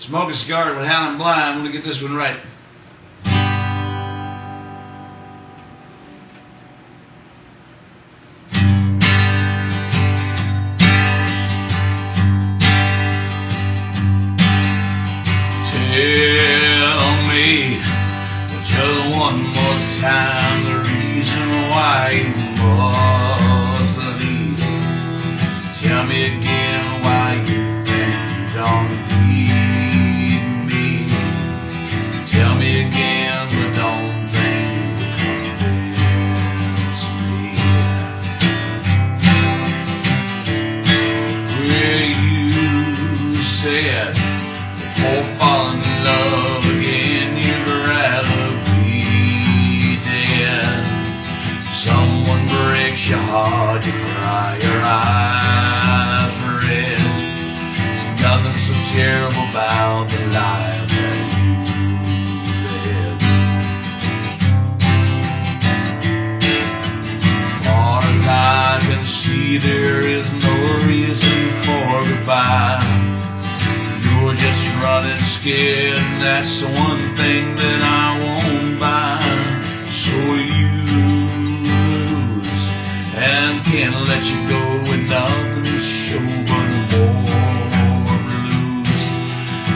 Smoking Cigars with Howlinblind. I'm going to get this one right. Tell me just one more time the reason why you must leave. Tell me again why you think you don't need me. Tell me again, but don't think you convince me. Where you said before falling in love again, you'd rather be dead. Someone breaks your heart, you cry, your eyes red. There's nothing so terrible about the life that you led. As far as I can see, there is no reason for goodbye. You're just running scared, and that's the one thing that I won't buy. So you lose, and can't let you go with nothing to show but more blues.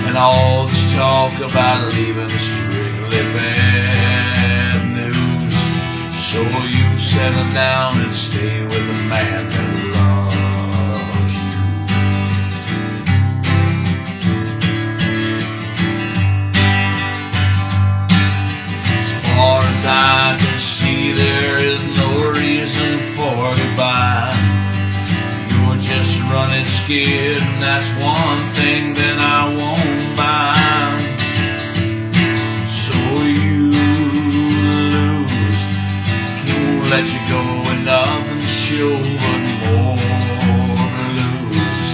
And all this talk about leaving is strictly bad news. So you settle down and stay with the man that loves you. As far as I can see, there is no reason for goodbye. You're just running scared, and that's one thing that I won't buy. So you lose, can't let you go, and nothing to show but more blues.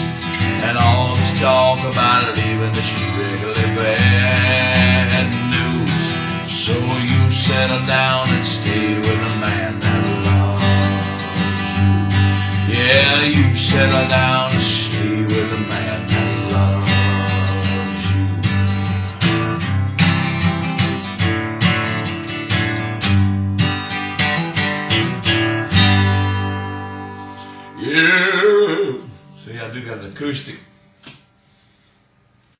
And all this talk about leaving is strictly bad news. So you settle down and stay with a man that loves you. Yeah, you settle down and stay with a man that loves you. Yeah. See, I do got an acoustic.